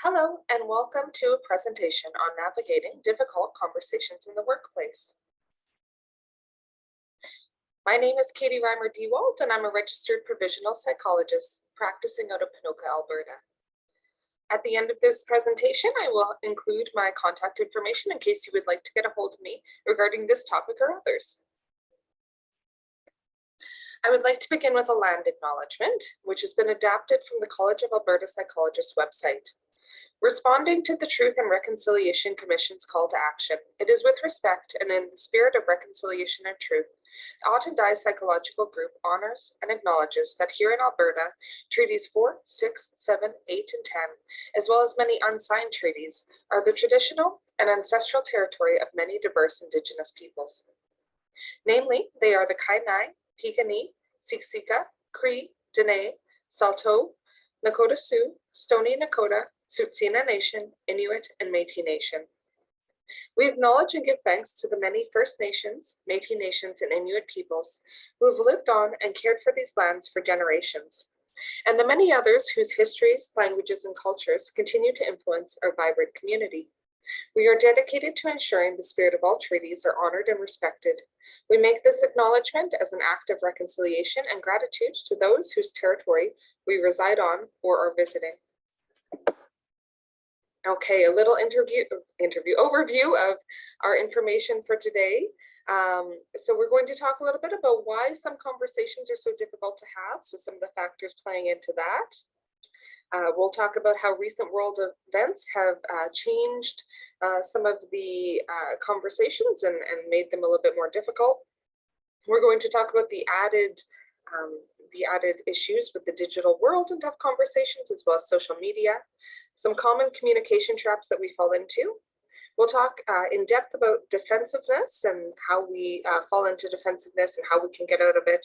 Hello, and welcome to a presentation on navigating difficult conversations in the workplace. My name is Katie Reimer-Dewalt, and I'm a registered provisional psychologist practicing out of Ponoka, Alberta. At the end of this presentation, I will include my contact information in case you would like to get a hold of me regarding this topic or others. I would like to begin with a land acknowledgement, which has been adapted from the College of Alberta Psychologists website. Responding to the Truth and Reconciliation Commission's call to action, it is with respect and in the spirit of reconciliation and truth, the Ought and Die Psychological Group honors and acknowledges that here in Alberta, Treaties 4, 6, 7, 8, and 10, as well as many unsigned treaties, are the traditional and ancestral territory of many diverse Indigenous peoples. Namely, they are the Kainai, Piikani, Siksika, Cree, Dene, Saulteaux, Nakota Sioux, Stoney Nakoda, Tsuut'ina Nation, Inuit, and Métis Nation. We acknowledge and give thanks to the many First Nations, Métis Nations, and Inuit peoples who have lived on and cared for these lands for generations, and the many others whose histories, languages, and cultures continue to influence our vibrant community. We are dedicated to ensuring the spirit of all treaties are honored and respected. We make this acknowledgement as an act of reconciliation and gratitude to those whose territory we reside on or are visiting. Okay, a little interview overview of our information for today. So we're going to talk a little bit about why some conversations are so difficult to have, so some of the factors playing into that. We'll talk about how recent world events have changed some of the conversations and made them a little bit more difficult. We're going to talk about the added issues with the digital world and tough conversations, as well as social media, some common communication traps that we fall into. We'll talk in depth about defensiveness and how we fall into defensiveness and how we can get out of it.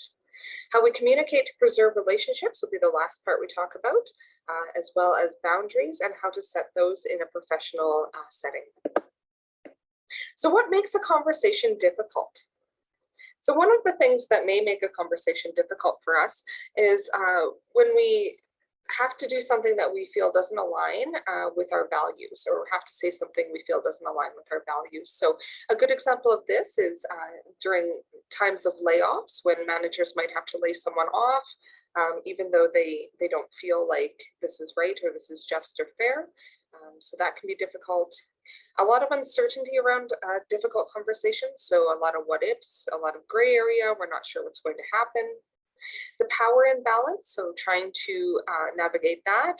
How we communicate to preserve relationships will be the last part we talk about, as well as boundaries and how to set those in a professional setting. So what makes a conversation difficult? So one of the things that may make a conversation difficult for us is when we have to do something that we feel doesn't align with our values, or have to say something we feel doesn't align with our values. So a good example of this is during times of layoffs, when managers might have to lay someone off, even though they don't feel like this is right or this is just or fair. So that can be difficult. A lot of uncertainty around difficult conversations. So a lot of what ifs, a lot of gray area. We're not sure what's going to happen. The power imbalance, so trying to navigate that.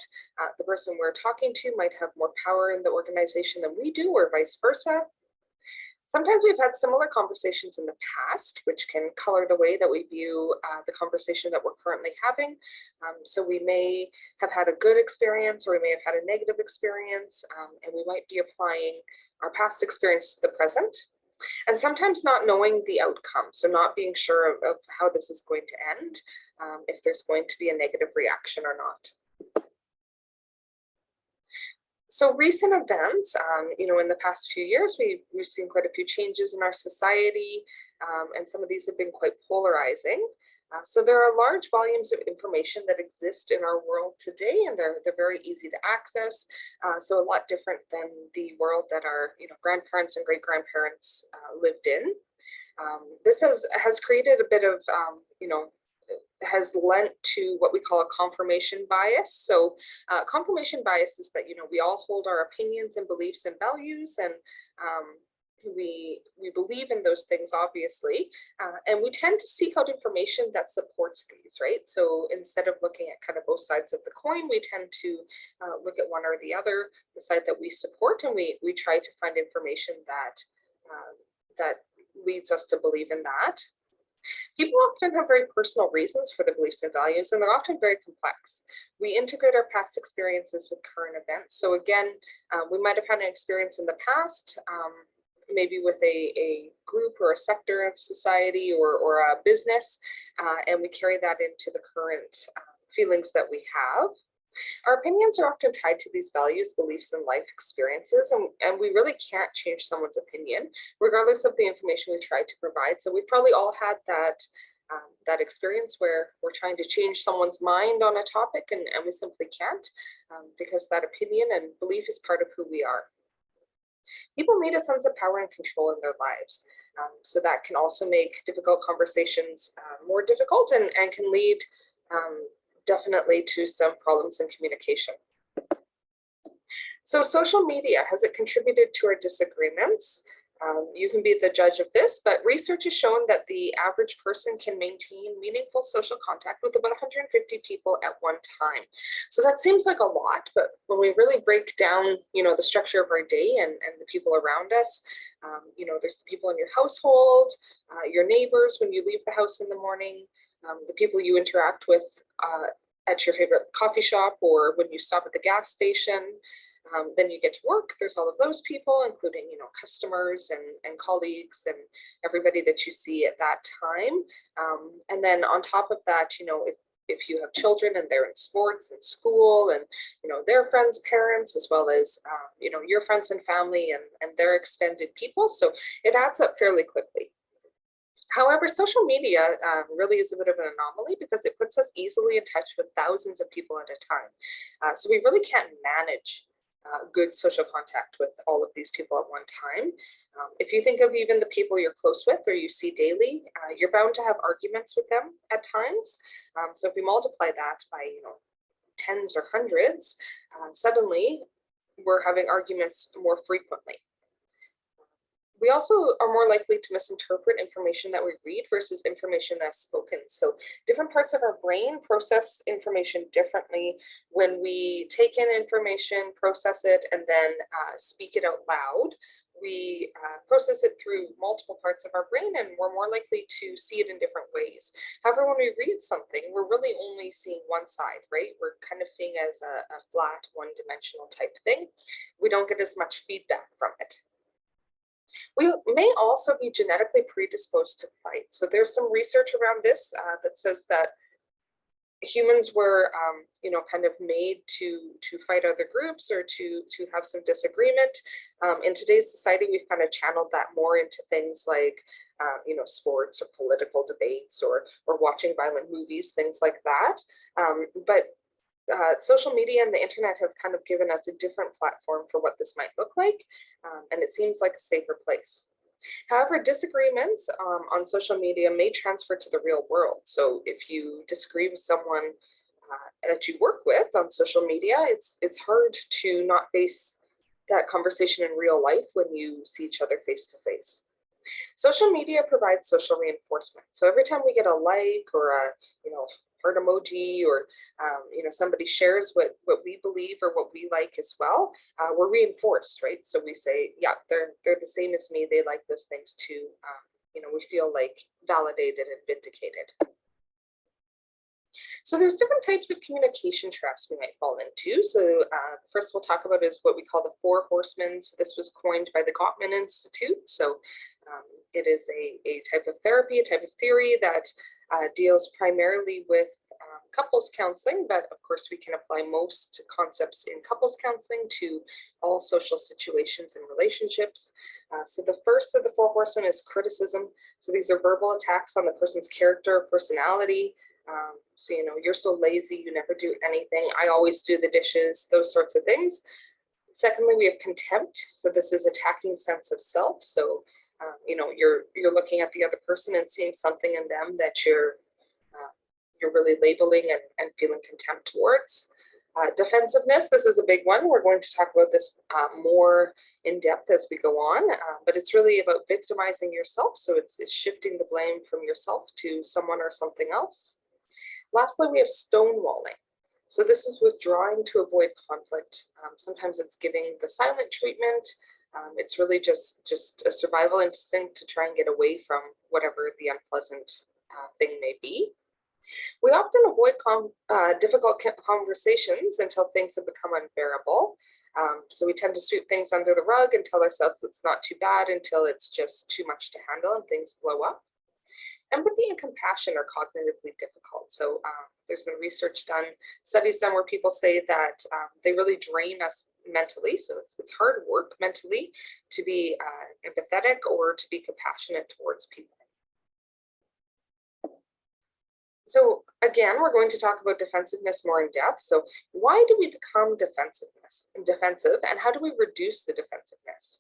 The person we're talking to might have more power in the organization than we do, or vice versa. Sometimes we've had similar conversations in the past, which can color the way that we view the conversation that we're currently having. So we may have had a good experience, or we may have had a negative experience, and we might be applying our past experience to the present. And sometimes not knowing the outcome, so not being sure of how this is going to end, if there's going to be a negative reaction or not. So recent events, in the past few years, we've seen quite a few changes in our society, and some of these have been quite polarizing. So there are large volumes of information that exist in our world today, and they're very easy to access. So a lot different than the world that our grandparents and great grandparents lived in. This has created a bit of has lent to what we call a confirmation bias. So confirmation bias is that we all hold our opinions and beliefs and values, and we believe in those things, obviously, and we tend to seek out information that supports these, right? So instead of looking at kind of both sides of the coin, we tend to look at one or the other, the side that we support, and we try to find information that leads us to believe in that. People often have very personal reasons for their beliefs and values, and they're often very complex. We integrate our past experiences with current events. So again, we might have had an experience in the past, maybe with a group or a sector of society or a business, and we carry that into the current feelings that we have. Our opinions are often tied to these values, beliefs, and life experiences, and we really can't change someone's opinion, regardless of the information we try to provide. So we've probably all had that that experience where we're trying to change someone's mind on a topic and we simply can't, because that opinion and belief is part of who we are. People need a sense of power and control in their lives. So that can also make difficult conversations more difficult and can lead definitely to some problems in communication. So social media, has it contributed to our disagreements? You can be the judge of this, but research has shown that the average person can maintain meaningful social contact with about 150 people at one time. So that seems like a lot, but when we really break down, the structure of our day and the people around us, there's the people in your household, your neighbors when you leave the house in the morning, the people you interact with at your favorite coffee shop or when you stop at the gas station. Then you get to work, there's all of those people, including, customers and colleagues and everybody that you see at that time. And then on top of that, if you have children and they're in sports and school and, their friends' parents, as well as, your friends and family and their extended people. So it adds up fairly quickly. However, social media really is a bit of an anomaly because it puts us easily in touch with thousands of people at a time. So we really can't manage good social contact with all of these people at one time. If you think of even the people you're close with or you see daily, you're bound to have arguments with them at times. So if we multiply that by tens or hundreds, suddenly we're having arguments more frequently. We also are more likely to misinterpret information that we read versus information that's spoken. So different parts of our brain process information differently. When we take in information, process it, and then speak it out loud, we process it through multiple parts of our brain and we're more likely to see it in different ways. However, when we read something, we're really only seeing one side, right? We're kind of seeing as a flat, one-dimensional type thing. We don't get as much feedback from it. We may also be genetically predisposed to fight. So there's some research around this that says that humans were, kind of made to fight other groups or to have some disagreement. In today's society, we've kind of channeled that more into things like, sports or political debates or watching violent movies, things like that. But social media and the internet have kind of given us a different platform for what this might look like, and it seems like a safer place. However, disagreements on social media may transfer to the real world. So if you disagree with someone that you work with on social media, it's hard to not face that conversation in real life when you see each other face to face. Social media provides social reinforcement. So every time we get a like or a heart emoji or somebody shares what we believe or what we like as well, we're reinforced, right? So we say, yeah, they're the same as me. They like those things too. We feel like validated and vindicated. So there's different types of communication traps we might fall into. So first we'll talk about is what we call the four horsemen. So this was coined by the Gottman Institute. So it is a type of therapy, a type of theory that deals primarily with couples counseling, but of course we can apply most concepts in couples counseling to all social situations and relationships. So the first of the four horsemen is criticism. So these are verbal attacks on the person's character, personality. So, you're so lazy, you never do anything. I always do the dishes, those sorts of things. Secondly, we have contempt. So this is attacking sense of self. So, you're looking at the other person and seeing something in them that you're really labeling and feeling contempt towards. Defensiveness, this is a big one. We're going to talk about this more in depth as we go on, but it's really about victimizing yourself. So it's shifting the blame from yourself to someone or something else. Lastly, we have stonewalling. So this is withdrawing to avoid conflict. Sometimes it's giving the silent treatment. It's really just a survival instinct to try and get away from whatever the unpleasant thing may be. We often avoid difficult conversations until things have become unbearable. So we tend to sweep things under the rug and tell ourselves it's not too bad until it's just too much to handle and things blow up. Empathy and compassion are cognitively difficult. So there's been research done, studies done where people say that they really drain us mentally. So it's hard work mentally to be empathetic or to be compassionate towards people. So again, we're going to talk about defensiveness more in depth. So why do we become defensive, and how do we reduce the defensiveness?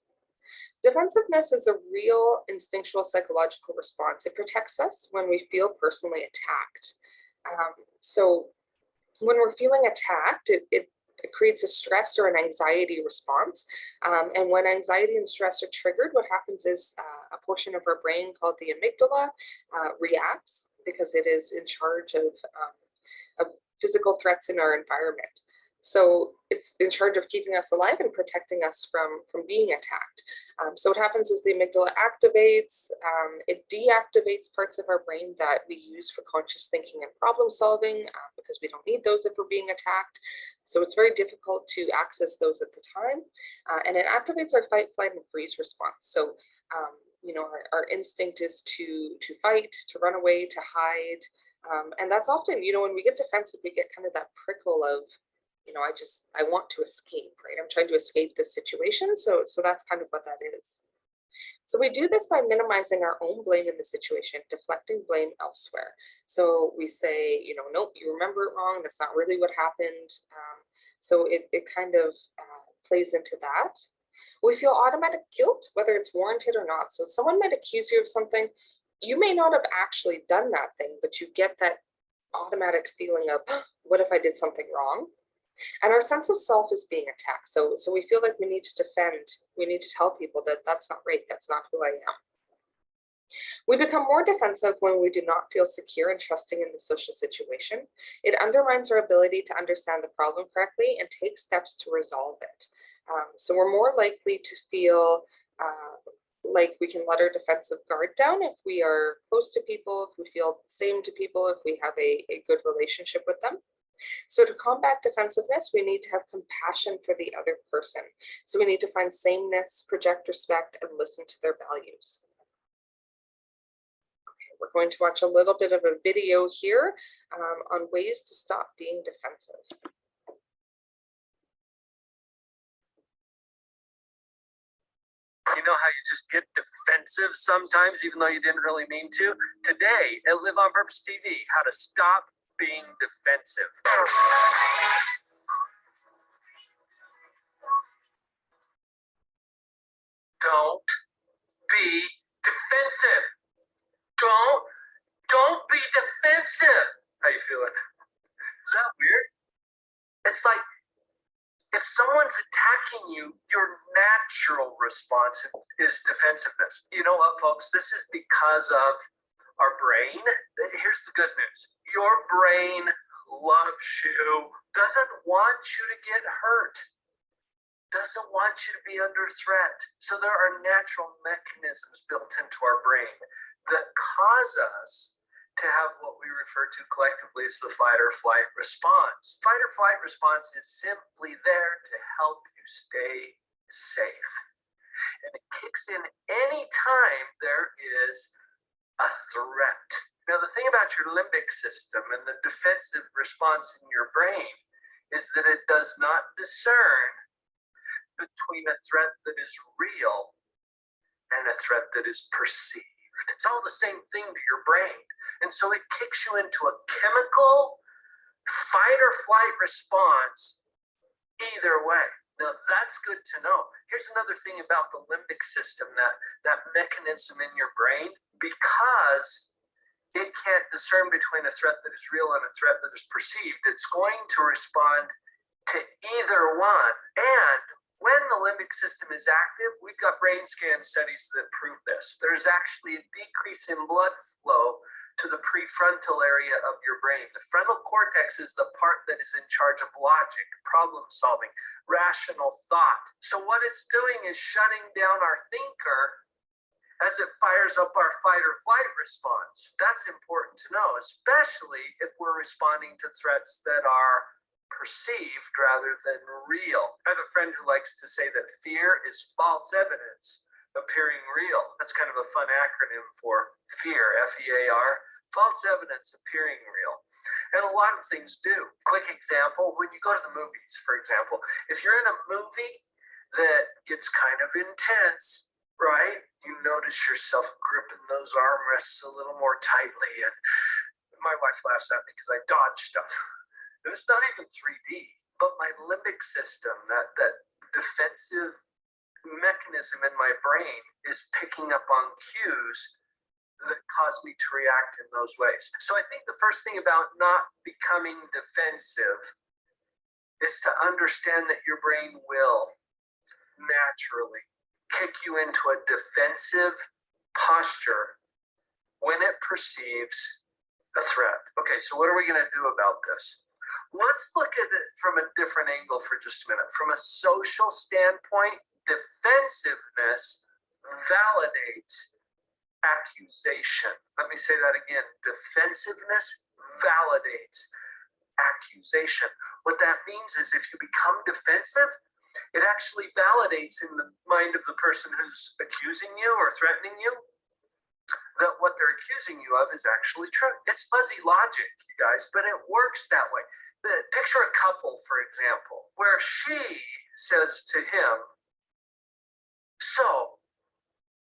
Defensiveness is a real instinctual psychological response. It protects us when we feel personally attacked. So when we're feeling attacked, it creates a stress or an anxiety response. And when anxiety and stress are triggered, what happens is a portion of our brain called the amygdala reacts because it is in charge of physical threats in our environment. So it's in charge of keeping us alive and protecting us from being attacked. So what happens is the amygdala activates, it deactivates parts of our brain that we use for conscious thinking and problem solving because we don't need those if we're being attacked. So it's very difficult to access those at the time. And it activates our fight, flight, and freeze response. So, our instinct is to fight, to run away, to hide. And that's often, when we get defensive, we get kind of that prickle of, I want to escape, right? I'm trying to escape this situation. So that's kind of what that is. So we do this by minimizing our own blame in the situation, deflecting blame elsewhere. So we say, nope, you remember it wrong. That's not really what happened. So it kind of plays into that. We feel automatic guilt, whether it's warranted or not. So someone might accuse you of something. You may not have actually done that thing, but you get that automatic feeling of, what if I did something wrong? And our sense of self is being attacked. So we feel like we need to defend. We need to tell people that that's not right. That's not who I am. We become more defensive when we do not feel secure and trusting in the social situation. It undermines our ability to understand the problem correctly and take steps to resolve it. So we're more likely to feel like we can let our defensive guard down if we are close to people, if we feel the same to people, if we have a good relationship with them. So to combat defensiveness, we need to have compassion for the other person. So we need to find sameness, project respect, and listen to their values. Okay, we're going to watch a little bit of a video here on ways to stop being defensive. You know how you just get defensive sometimes, even though you didn't really mean to? Today at Live on Purpose TV, how to stop being defensive. Don't be defensive. Don't be defensive. How you feeling? Is that weird? It's like if someone's attacking you, your natural response is defensiveness. You know what, folks? This is because of our brain. Here's the good news. Your brain loves you, doesn't want you to get hurt, doesn't want you to be under threat. So there are natural mechanisms built into our brain that cause us to have what we refer to collectively as the fight or flight response. Fight or flight response is simply there to help you stay safe. And it kicks in any time there is a threat. Now, the thing about your limbic system and the defensive response in your brain is that it does not discern between a threat that is real and a threat that is perceived. It's all the same thing to your brain. And so it kicks you into a chemical fight or flight response either way. Now, that's good to know. Here's another thing about the limbic system, that mechanism in your brain, because it can't discern between a threat that is real and a threat that is perceived. It's going to respond to either one. And when the limbic system is active, we've got brain scan studies that prove this. There's actually a decrease in blood flow to the prefrontal area of your brain. The frontal cortex is the part that is in charge of logic, problem solving, rational thought. So what it's doing is shutting down our thinker as it fires up our fight or flight response. That's important to know, especially if we're responding to threats that are perceived rather than real. I have a friend who likes to say that fear is false evidence appearing real. That's kind of a fun acronym for fear, F-E-A-R, false evidence appearing real. And a lot of things do. Quick example, when you go to the movies, for example, if you're in a movie that gets kind of intense, right? You notice yourself gripping those armrests a little more tightly and My wife laughs at me because I dodge stuff. And it's not even 3D, but my limbic system, that defensive mechanism in my brain is picking up on cues that cause me to react in those ways. So I think the first thing about not becoming defensive is to understand that your brain will naturally kick you into a defensive posture when it perceives a threat. Okay, so what are we going to do about this? Let's look at it from a different angle for just a minute. From a social standpoint, defensiveness validates accusation. Let me say that again. Defensiveness validates accusation. What that means is if you become defensive, it actually validates in the mind of the person who's accusing you or threatening you that what they're accusing you of is actually true. It's fuzzy logic, you guys, but it works that way. Picture a couple, for example, where she says to him, "So,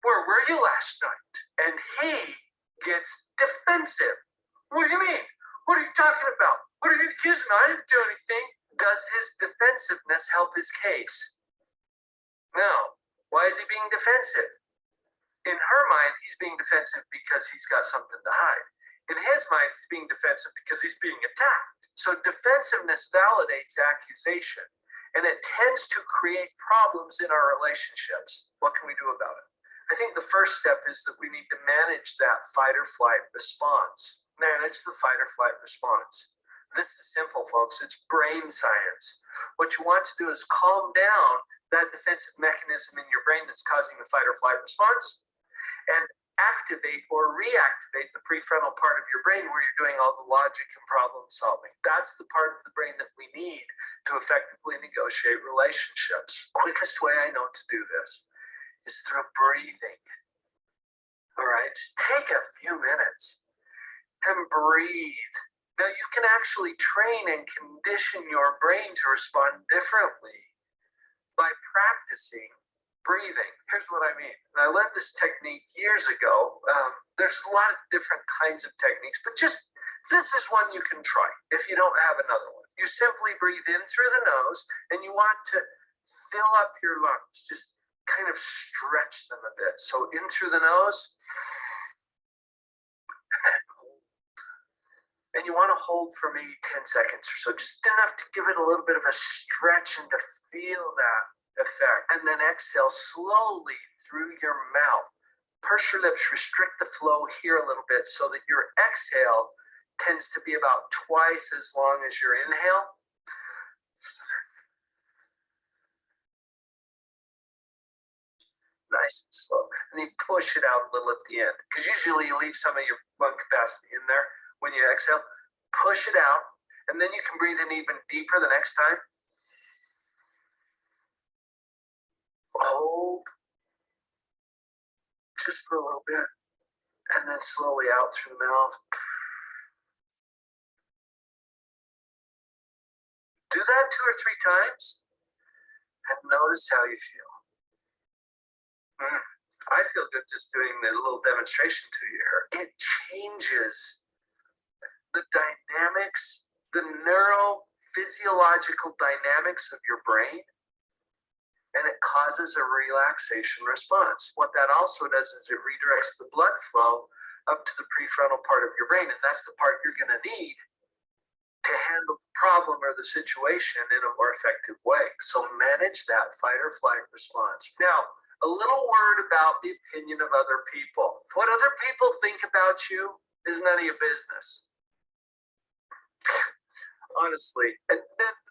where were you last night?" And he gets defensive. "What do you mean? What are you talking about? What are you accusing me? I didn't do anything." Does his defensiveness help his case? No. Why is he being defensive? In her mind, he's being defensive because he's got something to hide. In his mind, he's being defensive because he's being attacked. So defensiveness validates accusation, and it tends to create problems in our relationships. What can we do about it? I think the first step is that we need to manage that fight or flight response. Manage the fight or flight response. This is simple, folks. It's brain science. What you want to do is calm down that defensive mechanism in your brain that's causing the fight or flight response and activate or reactivate the prefrontal part of your brain where you're doing all the logic and problem solving. That's the part of the brain that we need to effectively negotiate relationships. Quickest way I know to do this is through breathing. All right, just take a few minutes and breathe. Now, you can actually train and condition your brain to respond differently by practicing breathing. Here's what I mean. And I learned this technique years ago. There's a lot of different kinds of techniques, but just this is one you can try if you don't have another one. You simply breathe in through the nose, and you want to fill up your lungs. Just kind of stretch them a bit. So in through the nose, and you want to hold for maybe 10 seconds or so, just enough to give it a little bit of a stretch and to feel that effect. And then exhale slowly through your mouth. Purse your lips, restrict the flow here a little bit so that your exhale tends to be about twice as long as your inhale. Nice and slow. And then push it out a little at the end, because usually you leave some of your lung capacity in there when you exhale. Push it out, and then you can breathe in even deeper the next time. Hold just for a little bit, and then slowly out through the mouth. Do that 2 or 3 times, and notice how you feel. I feel good just doing the little demonstration to you here. It changes the dynamics, the neurophysiological dynamics of your brain, and it causes a relaxation response. What that also does is it redirects the blood flow up to the prefrontal part of your brain, and that's the part you're going to need to handle the problem or the situation in a more effective way. So manage that fight or flight response. Now, a little word about the opinion of other people. What other people think about you is none of your business. Honestly, and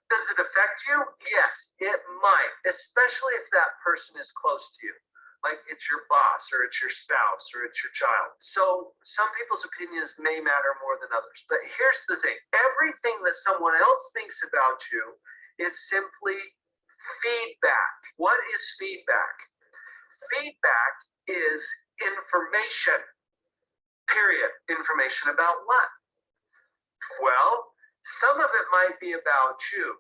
does it affect you? Yes, it might, especially if that person is close to you, like it's your boss or it's your spouse or it's your child. So some people's opinions may matter more than others, but here's the thing. Everything that someone else thinks about you is simply feedback. What is feedback? Feedback is information, period. Information about what? Well, some of it might be about you,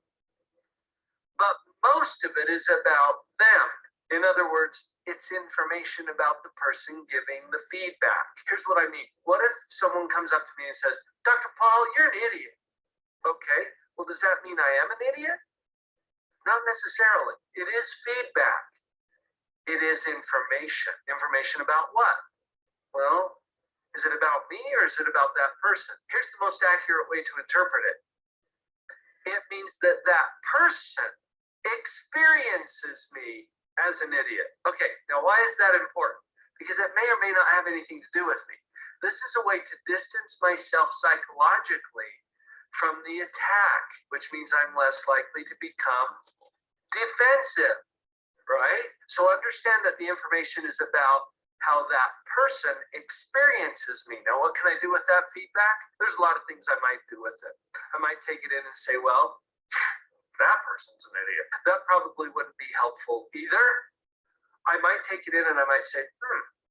but most of it is about them. In other words, it's information about the person giving the feedback. Here's what I mean. What if someone comes up to me and says, Dr. Paul, you're an idiot. Okay, well, does that mean I am an idiot? Not necessarily. It is feedback. It is information. Information about what? Well, is it about me or is it about that person? Here's the most accurate way to interpret it. It means that that person experiences me as an idiot. Okay, now why is that important? Because it may or may not have anything to do with me. This is a way to distance myself psychologically from the attack, which means I'm less likely to become defensive, right? So understand that the information is about how that person experiences me. Now, what can I do with that feedback? There's a lot of things I might do with it. I might take it in and say, well, that person's an idiot. That probably wouldn't be helpful either. I might take it in and I might say,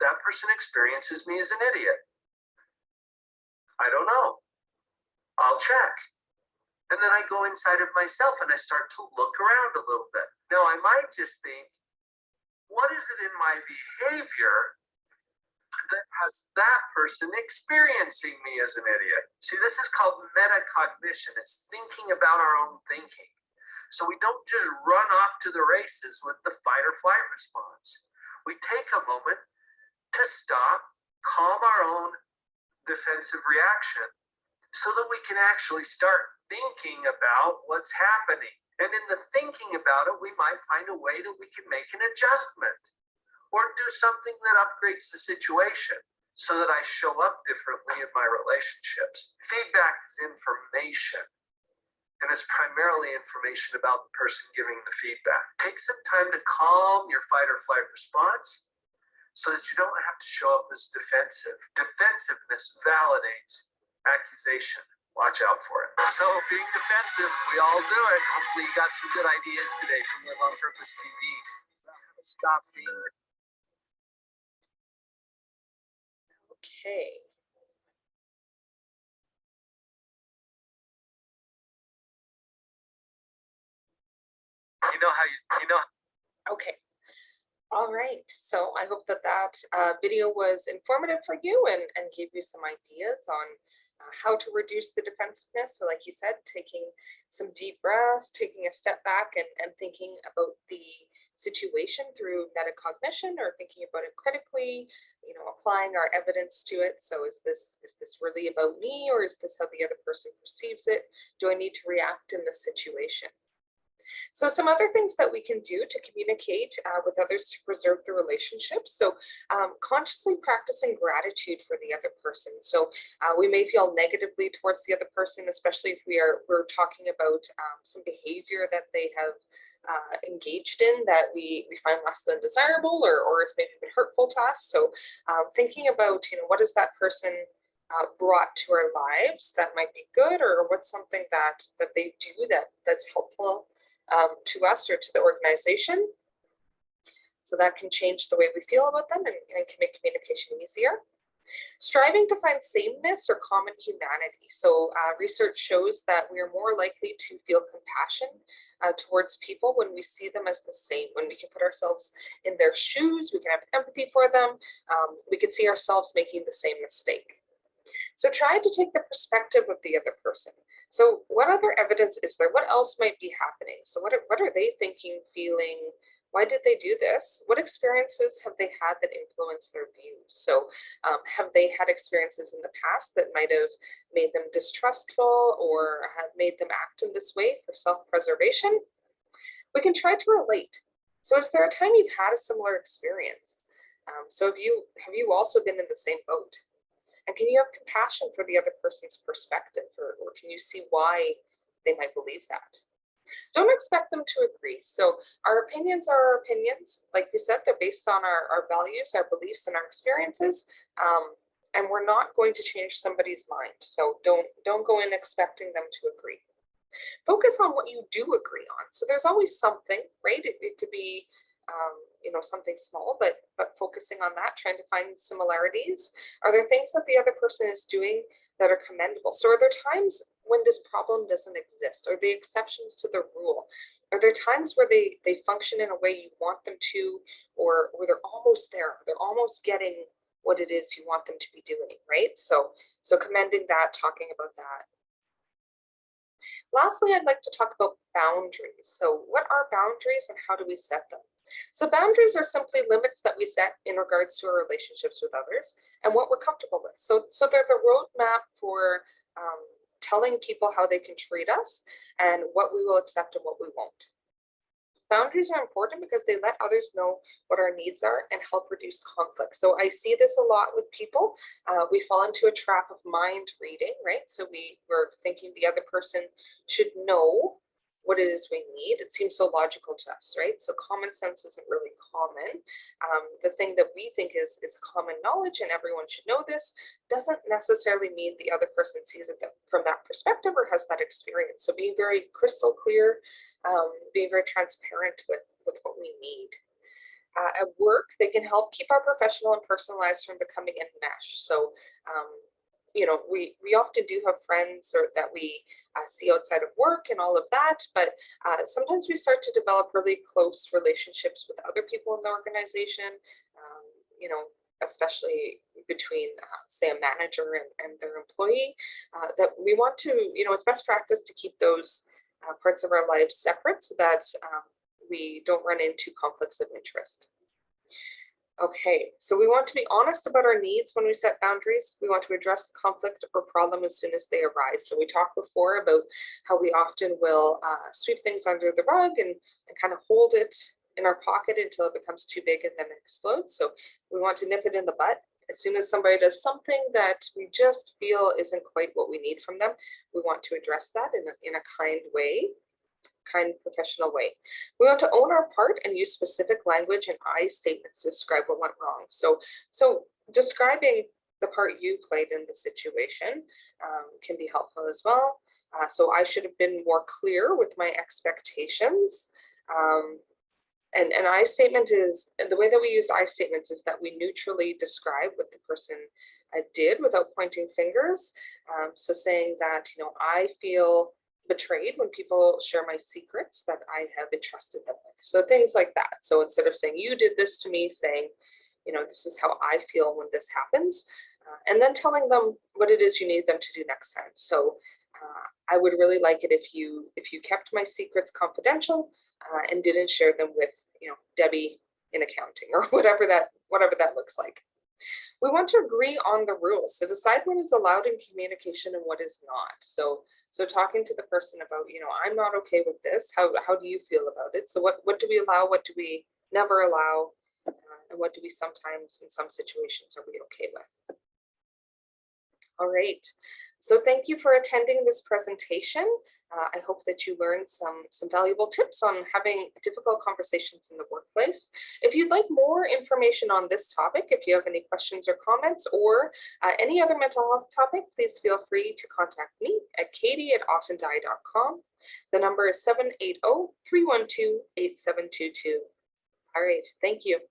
that person experiences me as an idiot. I don't know. I'll check. And then I go inside of myself and I start to look around a little bit. Now, I might just think, what is it in my behavior that has that person experiencing me as an idiot? See, this is called metacognition. It's thinking about our own thinking. So we don't just run off to the races with the fight or flight response. We take a moment to stop, calm our own defensive reaction so that we can actually start thinking about what's happening. And in the thinking about it, we might find a way that we can make an adjustment or do something that upgrades the situation so that I show up differently in my relationships. Feedback is information, and it's primarily information about the person giving the feedback. Take some time to calm your fight or flight response so that you don't have to show up as defensive. Defensiveness validates accusation. Watch out for it. So being defensive, we all do it. Hopefully you got some good ideas today from Live on Purpose TV. Stop being Okay. Okay. All right. So I hope that video was informative for you and gave you some ideas on how to reduce the defensiveness. So like you said, taking some deep breaths, taking a step back and thinking about the situation through metacognition or thinking about it critically, applying our evidence to it. So is this really about me, or is this how the other person perceives it? Do I need to react in this situation? So some other things that we can do to communicate with others to preserve the relationship. So consciously practicing gratitude for the other person. So we may feel negatively towards the other person, especially if we're talking about some behavior that they have engaged in that we find less than desirable or has maybe been hurtful to us. So thinking about, what is that person brought to our lives that might be good, or what's something that they do that's helpful to us or to the organization. So that can change the way we feel about them and can make communication easier. Striving to find sameness or common humanity. So research shows that we are more likely to feel compassion towards people when we see them as the same. When we can put ourselves in their shoes, we can have empathy for them, we can see ourselves making the same mistake. So try to take the perspective of the other person. So what other evidence is there? What else might be happening? So what are they thinking, feeling? Why did they do this? What experiences have they had that influence their views? So have they had experiences in the past that might have made them distrustful or have made them act in this way for self-preservation? We can try to relate. So is there a time you've had a similar experience? So have you also been in the same boat? And can you have compassion for the other person's perspective, or can you see why they might believe that? Don't expect them to agree. So our opinions are our opinions. Like we said, they're based on our values, our beliefs, and our experiences. And we're not going to change somebody's mind. So don't go in expecting them to agree. Focus on what you do agree on. So there's always something, right? It could be something small, but focusing on that, trying to find similarities. Are there things that the other person is doing that are commendable? So are there times when this problem doesn't exist? Are they exceptions to the rule? Are there times where they function in a way you want them to, or they're almost there, they're almost getting what it is you want them to be doing, right? So commending that, talking about that. Lastly, I'd like to talk about boundaries. So what are boundaries and how do we set them? So boundaries are simply limits that we set in regards to our relationships with others and what we're comfortable with. So they're the roadmap for telling people how they can treat us and what we will accept and what we won't. Boundaries are important because they let others know what our needs are and help reduce conflict. So I see this a lot with people. We fall into a trap of mind reading, right? So we're thinking the other person should know what it is we need. It seems so logical to us, right? So common sense isn't really common. The thing that we think is common knowledge and everyone should know this doesn't necessarily mean the other person sees it from that perspective or has that experience. So being very crystal clear, being very transparent with what we need. At work, they can help keep our professional and personal lives from becoming enmeshed. So, we often do have friends that we see outside of work and all of that, but sometimes we start to develop really close relationships with other people in the organization, especially between, say, a manager and their employee, that we want to, it's best practice to keep those parts of our lives separate so that we don't run into conflicts of interest. Okay, so we want to be honest about our needs when we set boundaries. We want to address the conflict or problem as soon as they arise. So we talked before about how we often will sweep things under the rug and kind of hold it in our pocket until it becomes too big and then it explodes. So we want to nip it in the butt. As soon as somebody does something that we just feel isn't quite what we need from them, we want to address that in a kind way, kind, professional way. We want to own our part and use specific language and I statements to describe what went wrong. So describing the part you played in the situation can be helpful as well. So I should have been more clear with my expectations. And I statement is, and the way that we use I statements is that we neutrally describe what the person did without pointing fingers. So saying that, I feel betrayed when people share my secrets that I have entrusted them with. So things like that. So instead of saying, you did this to me, saying, this is how I feel when this happens. And then telling them what it is you need them to do next time. So I would really like it if you kept my secrets confidential and didn't share them with Debbie in accounting or whatever that looks like. We want to agree on the rules. So decide what is allowed in communication and what is not. So talking to the person about, I'm not okay with this. How do you feel about it? So what do we allow? What do we never allow? And what do we sometimes in some situations are we okay with? All right. So thank you for attending this presentation. I hope that you learned some valuable tips on having difficult conversations in the workplace. If you'd like more information on this topic, if you have any questions or comments or any other mental health topic, please feel free to contact me at katie@autandie.com. The number is 780-312-8722. All right. Thank you.